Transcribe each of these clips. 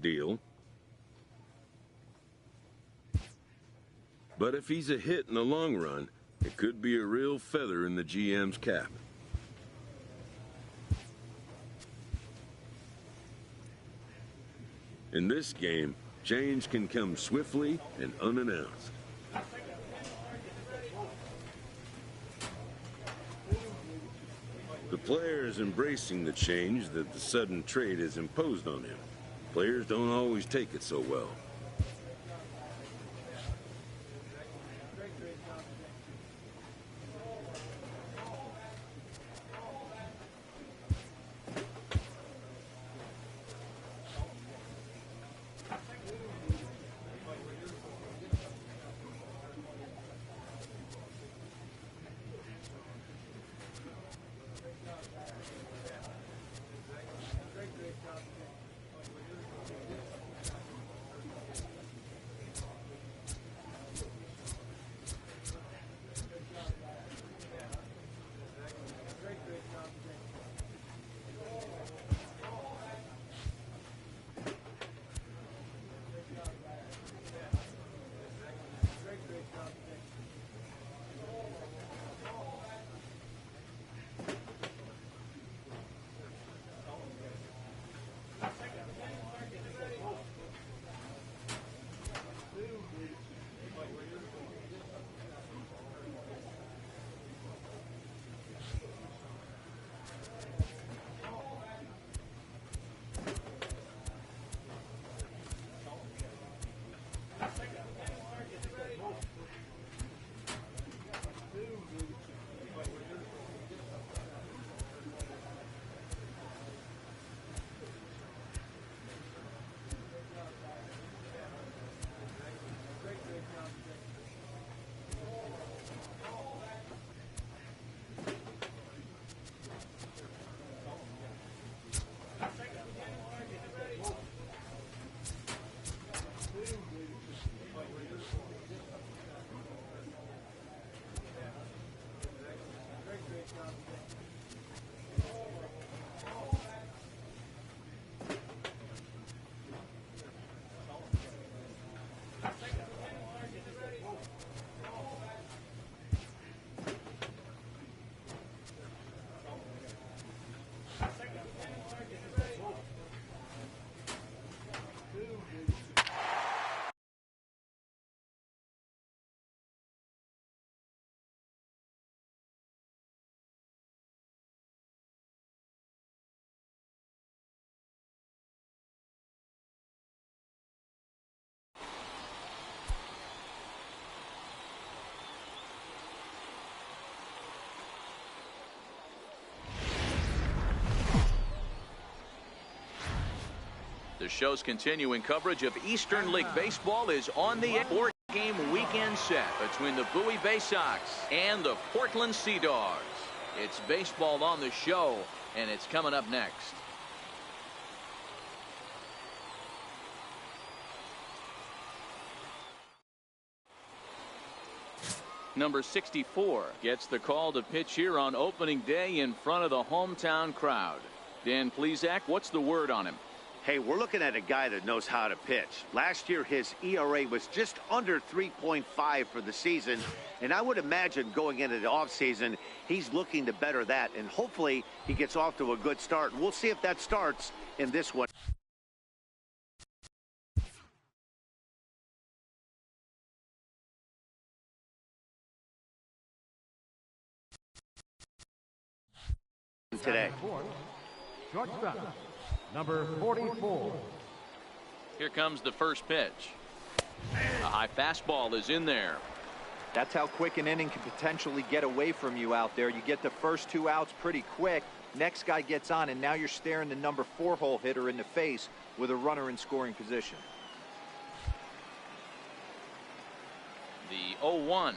deal. But if he's a hit in the long run, it could be a real feather in the GM's cap. In this game, change can come swiftly and unannounced. The player is embracing the change that the sudden trade has imposed on him. Players don't always take it so well. The show's continuing coverage of Eastern League Baseball is on the four-game weekend set between the Bowie Bay Sox and the Portland Sea Dogs. It's baseball on the show, and it's coming up next. Number 64 gets the call to pitch here on opening day in front of the hometown crowd. Dan Plesac, what's the word on him? Hey, we're looking at a guy that knows how to pitch. Last year, his ERA was just under 3.5 for the season, and I would imagine going into the offseason, he's looking to better that, and hopefully he gets off to a good start. We'll see if that starts in this one. Today. Shortstop, number 44. Here comes the first pitch. A high fastball is in there. That's how quick an inning can potentially get away from you out there. You get the first 2 outs pretty quick. Next guy gets on, and now you're staring the number 4 hole hitter in the face with a runner in scoring position. The 0-1.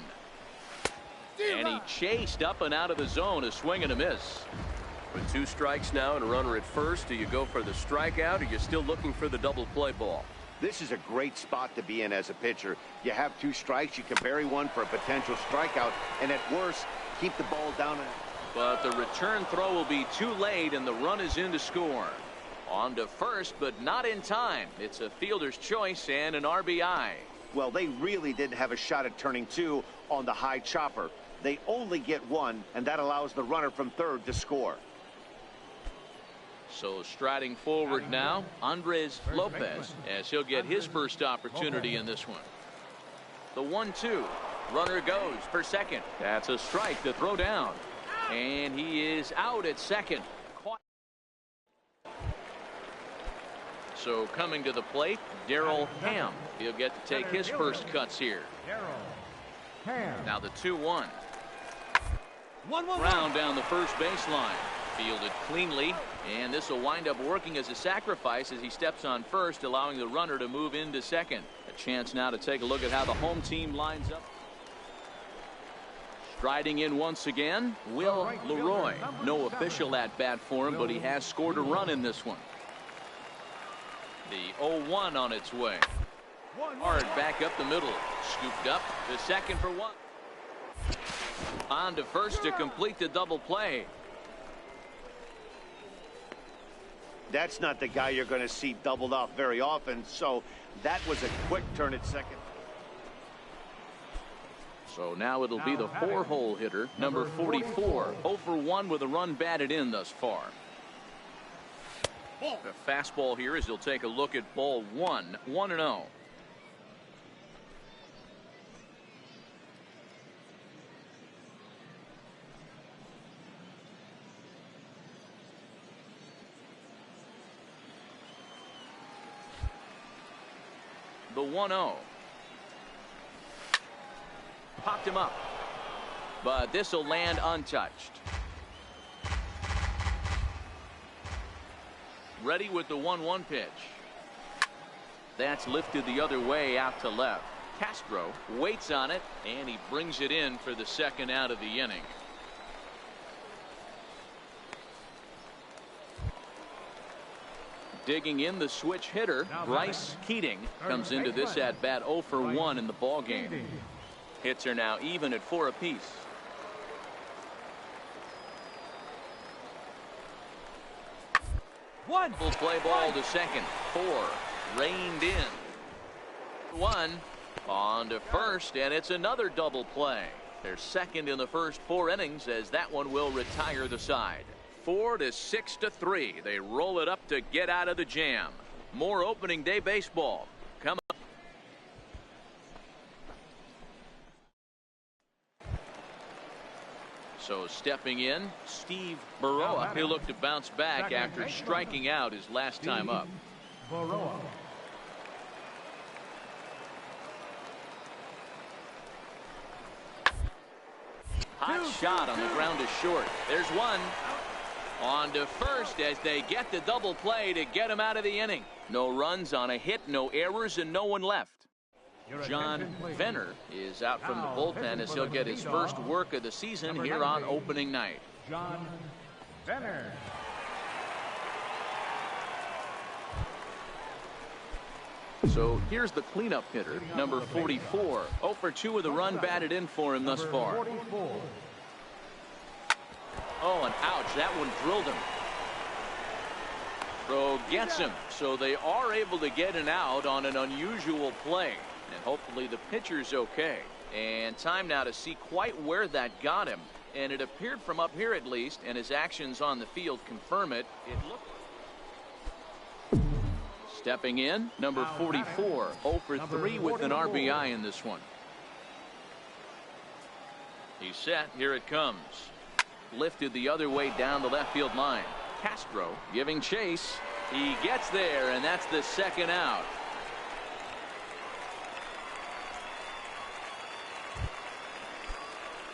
And he chased up and out of the zone, a swing and a miss. With 2 strikes now and a runner at first, do you go for the strikeout or you're still looking for the double play ball? This is a great spot to be in as a pitcher. You have 2 strikes, you can bury one for a potential strikeout, and at worst, keep the ball down. But the return throw will be too late, and the run is in to score. On to first, but not in time. It's a fielder's choice and an RBI. Well, they really didn't have a shot at turning two on the high chopper. They only get one, and that allows the runner from third to score. So striding forward now, Andres Lopez, as he'll get his first opportunity in this one. The 1-2. Runner goes for second. That's a strike to throw down. And he is out at second. So coming to the plate, Darrell Ham. He'll get to take his first cuts here. Now the 2-1. Round down the first baseline. Fielded cleanly, and this will wind up working as a sacrifice as he steps on first, allowing the runner to move into second. A chance now to take a look at how the home team lines up. Striding in once again, Will Leroy. No official at bat for him, but he has scored a run in this one. The 0-1 on its way. Hard back up the middle. Scooped up to second for one. On to first to complete the double play. That's not the guy you're going to see doubled off very often, so that was a quick turn at second. So now it'll be the 4-hole hitter, number 44, 0 for 1 with a run batted in thus far. A fastball here as he'll take a look at ball 1, 1-0. The 1-0. Popped him up, but this will land untouched. Ready with the 1-1 pitch. That's lifted the other way out to left. Castro waits on it, and he brings it in for the second out of the inning. Digging in the switch hitter, Bryce Keating, comes into this at bat 0 for 1 in the ball game. Hits are now even at 4 apiece. Full play ball to second. 4 reined in. 1 on to first, and it's another double play. They're second in the first 4 innings as that one will retire the side. 4 to 6 to 3. They roll it up to get out of the jam. More opening day baseball coming up. So stepping in, Steve Baroa. He'll look to bounce back after striking out his last time up. Hot shot on the ground is short. There's one. On to first as they get the double play to get him out of the inning. No runs on a hit, no errors, and no one left. John Venner is out from the bullpen as he'll get his first work of the season here on opening night. John Venner. So here's the cleanup hitter, number 44. 0 for 2 with a run batted in for him thus far. Oh, and ouch, that one drilled him. Throw gets him, so they are able to get an out on an unusual play. And hopefully the pitcher's okay. And time now to see quite where that got him. And it appeared from up here at least, and his actions on the field confirm it. It looked. Stepping in, number 44, 0 for 3 with an RBI in this one. He's set, here it comes. Lifted the other way down the left field line. Castro giving chase. He gets there, and that's the second out.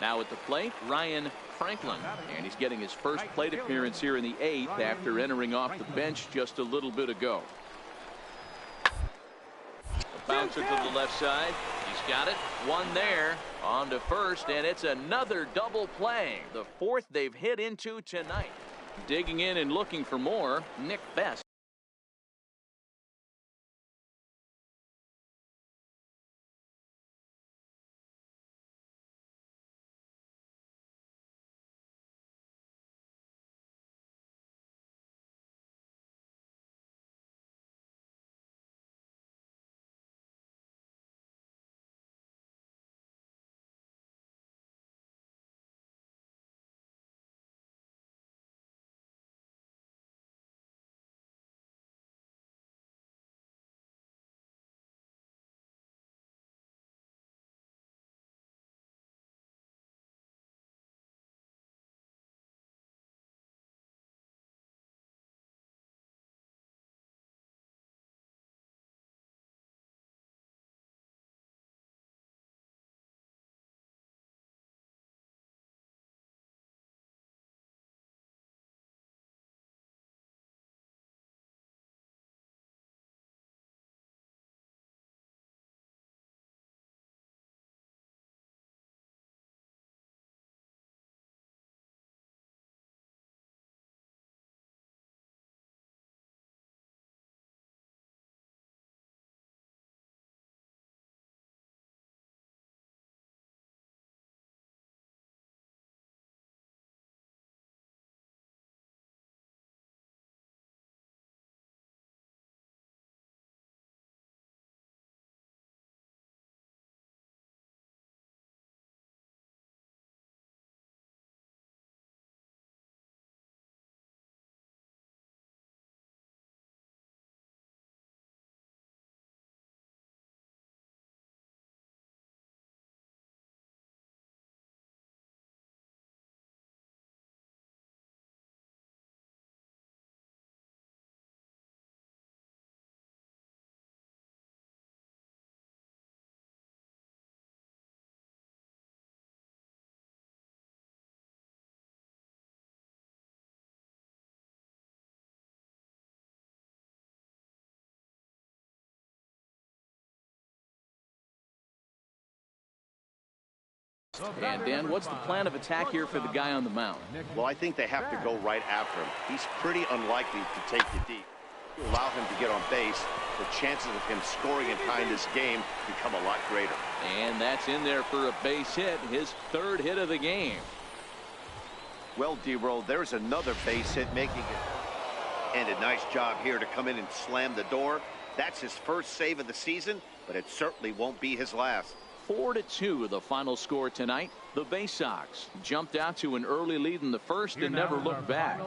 Now at the plate, Ryan Franklin, and he's getting his first plate appearance here in the 8th after entering off the bench just a little bit ago. A bouncer to the left side. He's got it. One there. On to first, and it's another double play. The 4th they've hit into tonight. Digging in and looking for more, Nick Best. And Dan, what's the plan of attack here for the guy on the mound? Well, I think they have to go right after him. He's pretty unlikely to take the deep. Allow him to get on base, the chances of him scoring and tying this game become a lot greater. And that's in there for a base hit, his third hit of the game. Well, D-Roll, there's another base hit making it. And a nice job here to come in and slam the door. That's his first save of the season, but it certainly won't be his last. 4-2 the final score tonight. The Bay Sox jumped out to an early lead in the first and never looked back.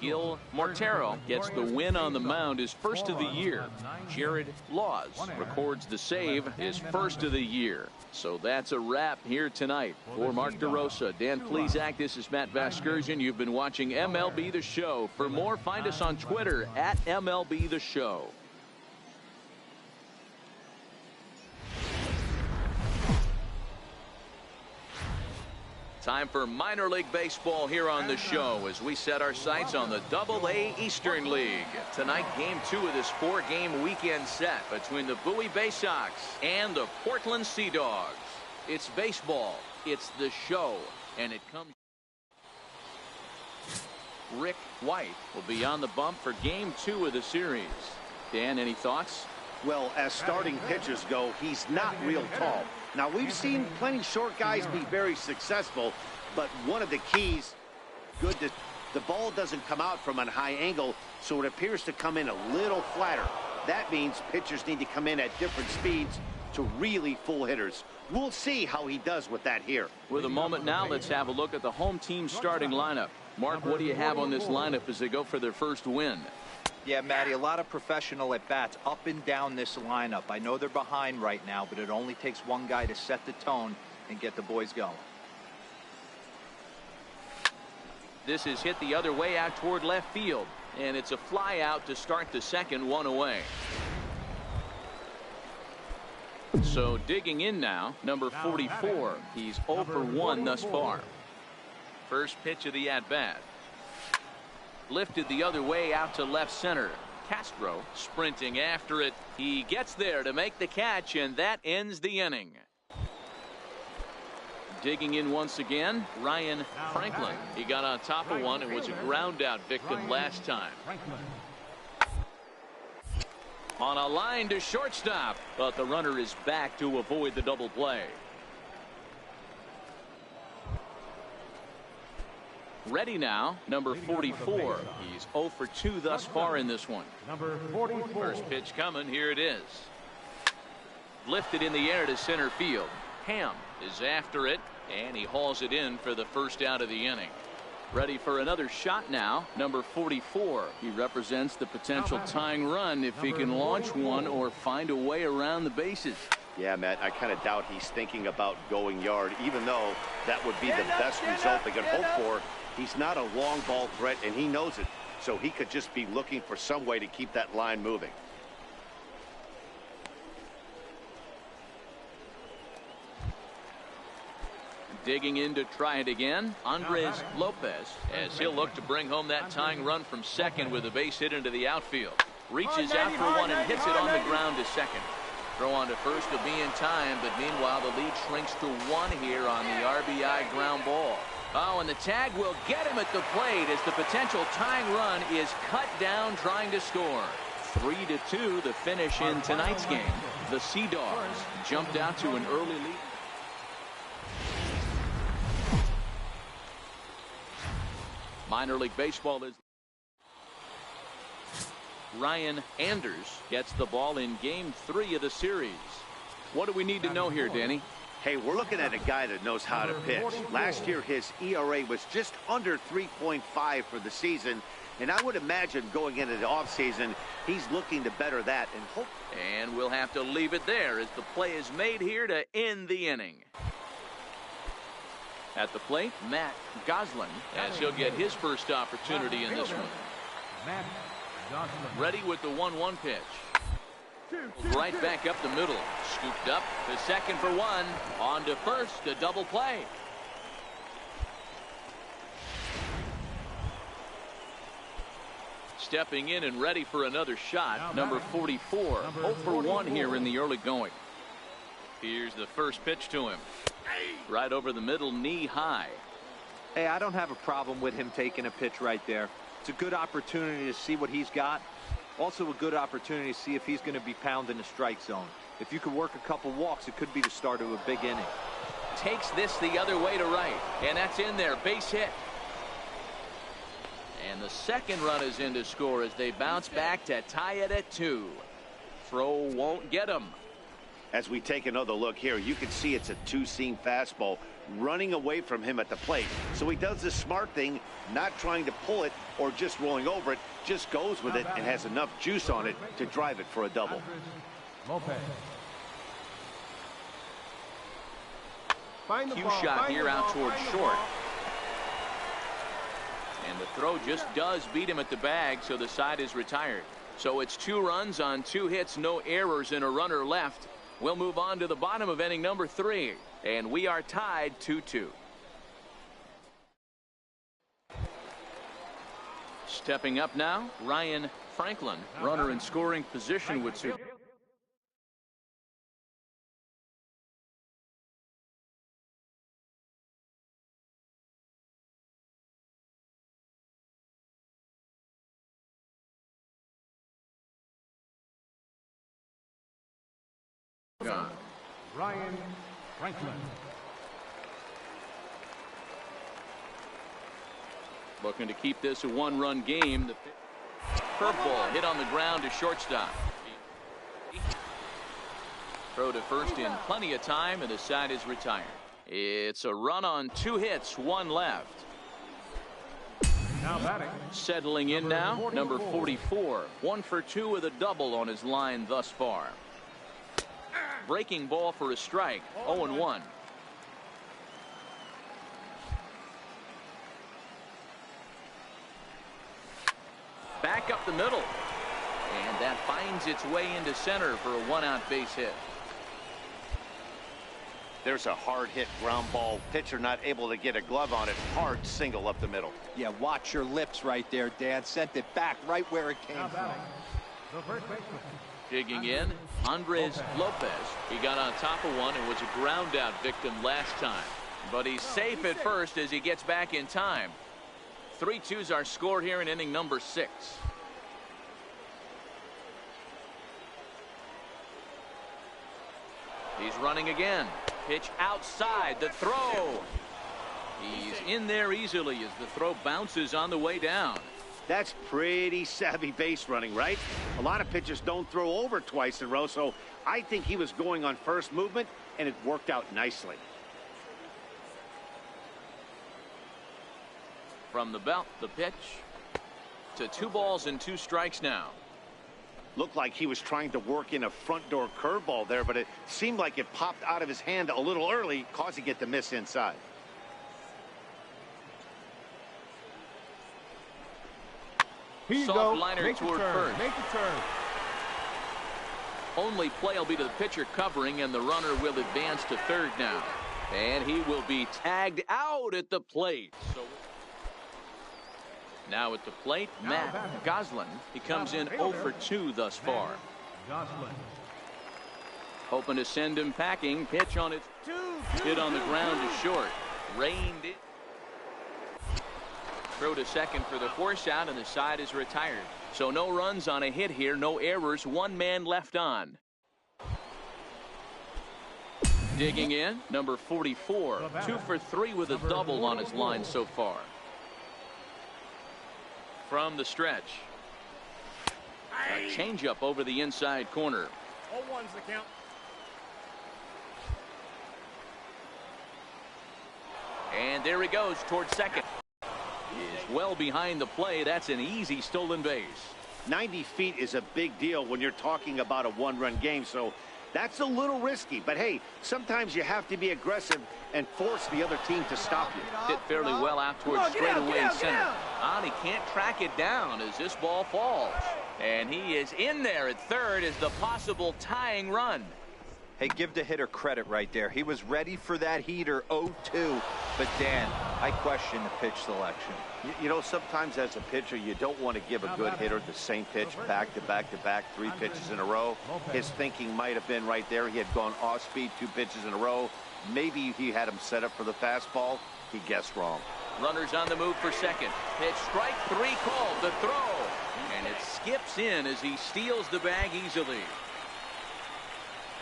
Gil Mortero gets the win on the mound, his first of the year. Jared Laws records the save, his first of the year. So that's a wrap here tonight. For Mark DeRosa, Dan Plesac, this is Matt Vasgersian. You've been watching MLB The Show. For more, find us on Twitter at MLB The Show. Time for minor league baseball here on the show as we set our sights on the Double-A Eastern League. Tonight, game 2 of this 4-game weekend set between the Bowie Bay Sox and the Portland Sea Dogs. It's baseball, it's the show, and it comes. Rick White will be on the bump for game 2 of the series. Dan, any thoughts? Well, as starting pitchers go, he's not real tall. Now, we've seen plenty short guys be very successful, but one of the keys, the ball doesn't come out from a high angle, so it appears to come in a little flatter. That means pitchers need to come in at different speeds to really fool hitters. We'll see how he does with that here. With a moment now, let's have a look at the home team starting lineup. Mark, what do you have on this lineup as they go for their first win? Yeah, Matty, a lot of professional at-bats up and down this lineup. I know they're behind right now, but it only takes one guy to set the tone and get the boys going. This is hit the other way out toward left field, and it's a fly out to start the second, one away. So digging in now, number 44. He's 0 for 1 thus far. First pitch of the at-bat. Lifted the other way out to left center. Castro sprinting after it. He gets there to make the catch, and that ends the inning. Digging in once again, Ryan Franklin. He got on top of one and was a ground out victim last time. On a line to shortstop, but the runner is back to avoid the double play. Ready now, number 44. He's 0 for 2 thus far in this one. Number 44. First pitch coming. Here it is. Lifted in the air to center field. Ham is after it, and he hauls it in for the first out of the inning. Ready for another shot now, number 44. He represents the potential tying run if he can launch one or find a way around the bases. Yeah, Matt, I kind of doubt he's thinking about going yard, even though that would be the best result they could hope for. He's not a long ball threat, and he knows it, so he could just be looking for some way to keep that line moving. Digging in to try it again, Andres Lopez, as he'll look to bring home that tying run from second with a base hit into the outfield. Reaches out for one and hits it on the ground to second. Throw on to first to be in time, but meanwhile the lead shrinks to 1 here on the RBI ground ball. Oh, and the tag will get him at the plate as the potential tying run is cut down trying to score. 3-2 the finish in tonight's game. The Sea Dogs jumped out to an early lead. Minor League Baseball is. Ryan Anders gets the ball in game 3 of the series. What do we need to know here, Danny? Hey, we're looking at a guy that knows how to pitch. Last year, his ERA was just under 3.5 for the season, and I would imagine going into the offseason, he's looking to better that and hope. And we'll have to leave it there as the play is made here to end the inning. At the plate, Matt Goslin, as he'll get his first opportunity in this one. Ready with the 1-1 pitch. Right back up the middle. Scooped up to second for 1. On to first, a double play. Stepping in and ready for another shot, number 44. 0 for 1 here in the early going. Here's the first pitch to him. Right over the middle, knee high. Hey, I don't have a problem with him taking a pitch right there. It's a good opportunity to see what he's got. Also a good opportunity to see if he's going to be pounding the strike zone. If you could work a couple walks, it could be the start of a big inning. Takes this the other way to right, and that's in there. Base hit. And the second run is in to score as they bounce back to tie it at 2. Throw won't get him. As we take another look here, you can see it's a two-seam fastball running away from him at the plate. So he does the smart thing, not trying to pull it or just rolling over it, just goes with it and has enough juice on it to drive it for a double. Cue shot here out towards short. And the throw just does beat him at the bag, so the side is retired. So it's 2 runs on 2 hits, no errors, and a runner left. We'll move on to the bottom of inning number 3, and we are tied 2-2. Stepping up now, Ryan Franklin, runner in scoring position with 2. Ryan Franklin. Looking to keep this a 1-run game. The curveball hit on the ground to shortstop. Throw to first in plenty of time, and the side is retired. It's a run on 2 hits, 1 left. Now batting. Settling in now, number 44. 1 for 2 with a double on his line thus far. Breaking ball for a strike. 0-1. Back up the middle. And that finds its way into center for a 1-out base hit. There's a hard hit ground ball. Pitcher not able to get a glove on it. Hard single up the middle. Yeah, watch your lips right there, Dan. Sent it back right where it came from. The first baseman. Digging in, Andres Lopez. He got on top of one and was a ground out victim last time. But he's safe at first as he gets back in time. 3-2's our score here in inning number 6. He's running again. Pitch outside. The throw. He's in there easily as the throw bounces on the way down. That's pretty savvy base running, right? A lot of pitchers don't throw over twice in a row, so I think he was going on first movement, and it worked out nicely. From the belt, the pitch to 2 balls and 2 strikes now. Looked like he was trying to work in a front door curveball there, but it seemed like it popped out of his hand a little early, causing it to miss inside. Here you Soft go. liner Make toward the turn. first. Make the turn. Only play will be to the pitcher covering, and the runner will advance to third now. And he will be tagged out at the plate. So now at the plate, Matt Goslin. He comes in 0 for 2 thus far. Goslin. Hoping to send him packing. Pitch on it. Hit on the ground to short. Reined it. Throw to second for the force out, and the side is retired. So no runs on a hit here, no errors, 1 man left on. Digging in, number 44, 2 for 3 with a double on his line so far. From the stretch, a changeup over the inside corner. 0-1's the count. And there he goes towards second. Is well behind the play. That's an easy stolen base. 90 feet is a big deal when you're talking about a 1-run game, so that's a little risky. But hey, sometimes you have to be aggressive and force the other team to stop you. Hit fairly well out towards straightaway center. He can't track it down as this ball falls. And he is in there at third as the possible tying run. Hey, give the hitter credit right there. He was ready for that heater 0-2. But, Dan, I question the pitch selection. You know, sometimes as a pitcher, you don't want to give a good hitter the same pitch back to back to back, 3 pitches in a row. His thinking might have been right there. He had gone off speed 2 pitches in a row. Maybe he had him set up for the fastball. He guessed wrong. Runners on the move for second. Pitch strike 3 called. The throw. And it skips in as he steals the bag easily.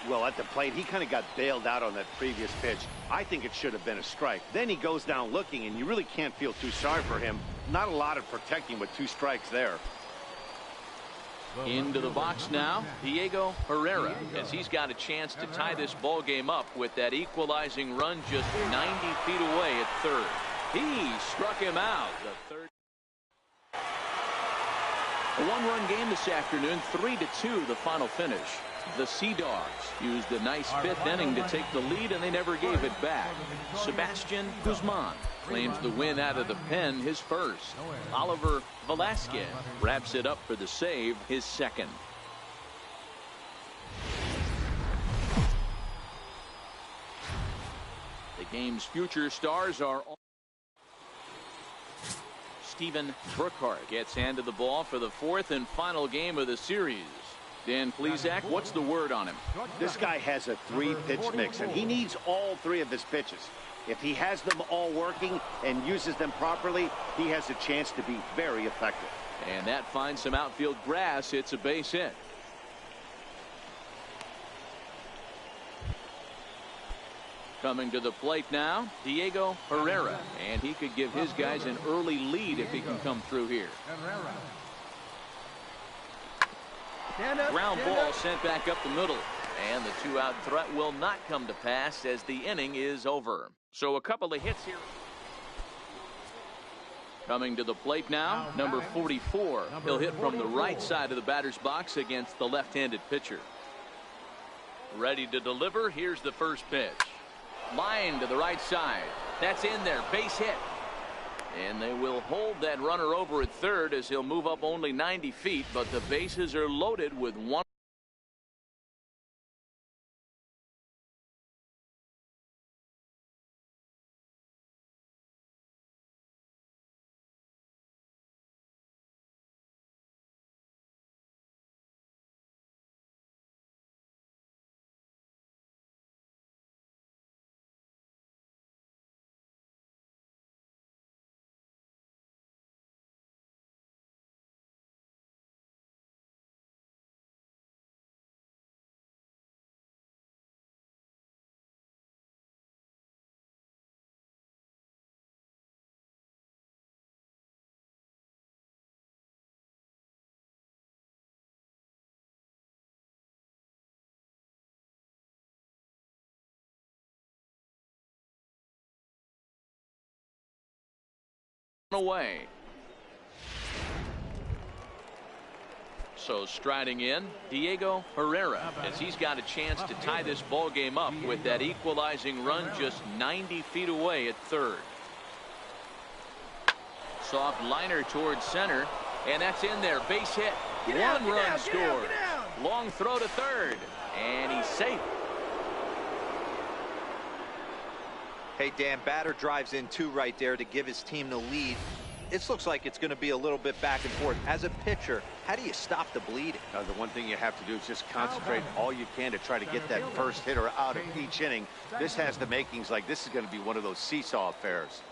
Well, at the plate, he kind of got bailed out on that previous pitch. I think it should have been a strike. Then he goes down looking, and you really can't feel too sorry for him. Not a lot of protecting with 2 strikes there. Into the box now, Diego Herrera, as he's got a chance to tie this ball game up with that equalizing run just 90 feet away at third. He struck him out. The third. A 1-run game this afternoon, 3-2 the final finish. The Sea Dogs used a nice 5th inning to take the lead, and they never gave it back. Sebastian Guzman claims the win out of the pen, his first. Oliver Velasquez wraps it up for the save, his second. The game's future stars are all. Steven Burkhart gets handed the ball for the 4th and final game of the series. Dan Plesac, what's the word on him? This guy has a 3-pitch mix, and he needs all 3 of his pitches. If he has them all working and uses them properly, he has a chance to be very effective. And that finds some outfield grass. It's a base hit. Coming to the plate now, Diego Herrera. And he could give his guys an early lead if he can come through here. Ground ball sent back up the middle. And the 2-out threat will not come to pass as the inning is over. So a couple of hits here. Coming to the plate now, number 44. He'll hit from the right side of the batter's box against the left-handed pitcher. Ready to deliver. Here's the first pitch. Line to the right side. That's in there. Base hit. And they will hold that runner over at third as he'll move up only 90 feet, but the bases are loaded with 1. Away. So striding in, Diego Herrera, as he's got a chance to tie this ball game up with that equalizing run just 90 feet away at third. Soft liner towards center, and that's in there. Base hit. 1 run scored. Long throw to third, and he's safe. Hey, Dan, batter drives in 2 right there to give his team the lead. This looks like it's going to be a little bit back and forth. As a pitcher, how do you stop the bleeding? The one thing you have to do is just concentrate all you can to try to get that first hitter out of each inning. This has the makings like this is going to be one of those seesaw affairs.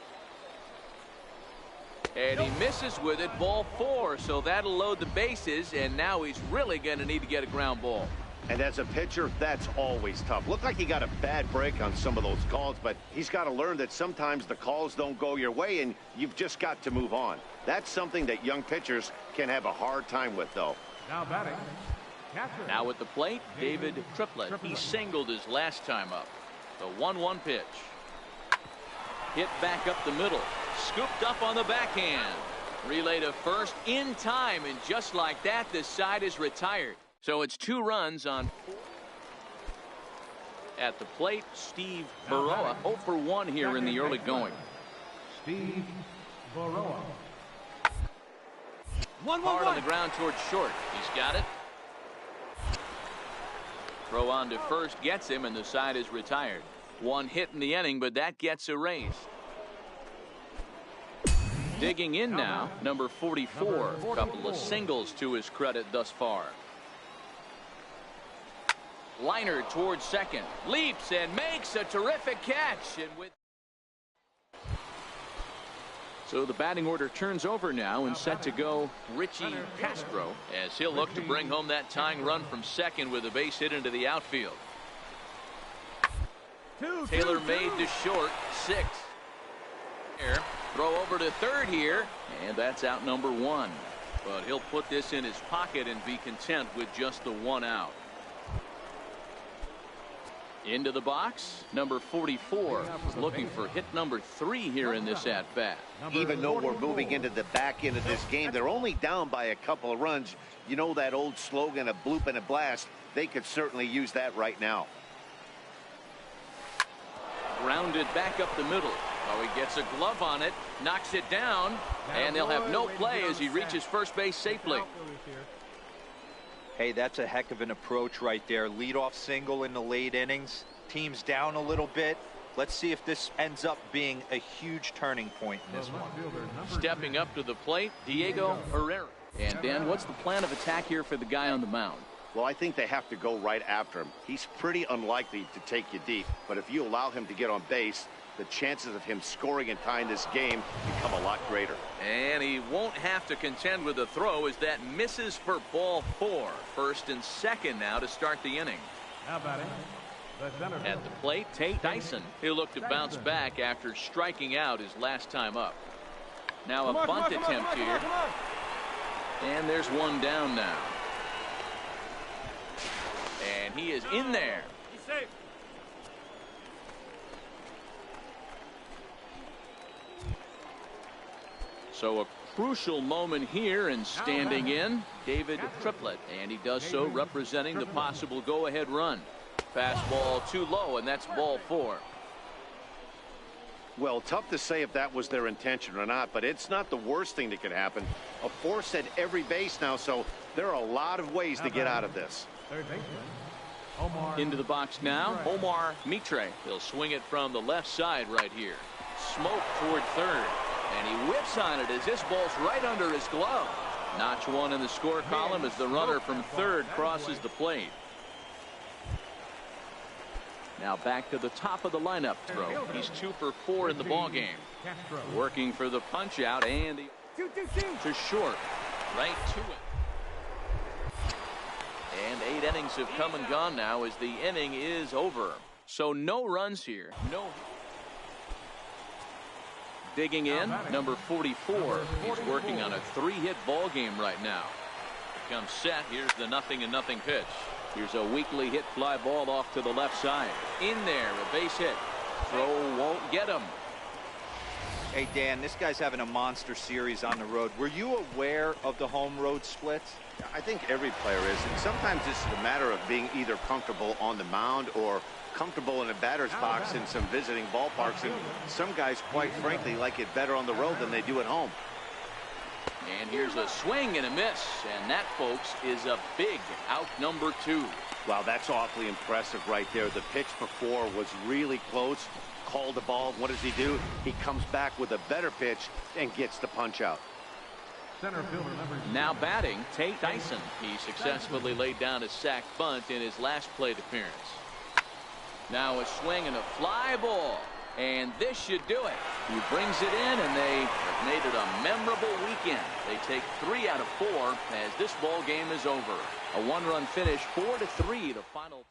And he misses with it, ball 4, so that'll load the bases, and now he's really going to need to get a ground ball. And as a pitcher, that's always tough. Looked like he got a bad break on some of those calls, but he's got to learn that sometimes the calls don't go your way, and you've just got to move on. That's something that young pitchers can have a hard time with, though. Now batting. Now at the plate, David Triplett. He singled his last time up. The 1-1 pitch. Hit back up the middle. Scooped up on the backhand. Relay to first in time, and just like that, this side is retired. So it's 2 runs on 4. At the plate, Steve Baroa, 0 for 1 here in the early going. Steve Baroa. Hard on the ground towards short. He's got it. Throw on to first gets him, and the side is retired. One hit in the inning, but that gets erased. Digging in now, number 44. A couple of singles to his credit thus far. Liner towards second. Leaps and makes a terrific catch. And with so the batting order turns over now, and set to go Richie Castro, as he'll look to bring home that tying run from second with a base hit into the outfield. Taylor made to short, 6. Throw over to third here, and that's out number 1. But he'll put this in his pocket and be content with just the 1 out. Into the box, number 44 is looking for hit number 3 here in this at-bat. Even though we're moving into the back end of this game, they're only down by a couple of runs. You know that old slogan, a bloop and a blast? They could certainly use that right now. Grounded back up the middle. Oh, he gets a glove on it, knocks it down, and they'll have no play as he reaches first base safely. Hey, that's a heck of an approach right there. Leadoff single in the late innings. Team's down a little bit. Let's see if this ends up being a huge turning point in this one. Stepping up to the plate, Diego Herrera. And Dan, what's the plan of attack here for the guy on the mound? Well, I think they have to go right after him. He's pretty unlikely to take you deep, but if you allow him to get on base, the chances of him scoring and tying this game become a lot greater. And he won't have to contend with a throw as that misses for ball 4. First and second now to start the inning. Now batting, the center At fielder. the plate, Tate Dyson. He'll look to bounce back after striking out his last time up. Now a bunt attempt here. And there's one down now. And he is in there. He's safe. So a crucial moment here, and standing in, David Triplett, and he does so representing the possible go-ahead run. Fastball too low, and that's ball 4. Well, tough to say if that was their intention or not, but it's not the worst thing that could happen. A force at every base now, so there are a lot of ways to get out of this. Third baseman, Omar. Into the box now, Omar Mitre. He'll swing it from the left side right here. Smoke toward third, and he whips on it as this ball's right under his glove. Notch 1 in the score column as the runner from third crosses the plate. Now back to the top of the lineup throw. He's 2 for 4 in the ballgame. Working for the punch out, and he to short, right to it. And 8 innings have come and gone now as the inning is over. So no runs here. No. Digging in, number 44. He's working on a 3-hit ball game right now. Comes set. Here's the 0-0 pitch. Here's a weakly hit fly ball off to the left side. In there, a base hit. Throw won't get him. Hey, Dan, this guy's having a monster series on the road. Were you aware of the home road splits? I think every player is, and sometimes this is a matter of being either comfortable on the mound or comfortable in a batter's box in some visiting ballparks, and some guys, quite frankly, like it better on the road than they do at home. And here's a swing and a miss, and that, folks, is a big out number 2. Wow, that's awfully impressive right there. The pitch before was really close. Called the ball. What does he do? He comes back with a better pitch and gets the punch out. Center fielder number 6. Now batting, Tate Dyson. He successfully laid down a sac bunt in his last plate appearance. Now a swing and a fly ball. And this should do it. He brings it in, and they have made it a memorable weekend. They take 3 out of 4 as this ball game is over. A 1-run finish, 4-3 the final.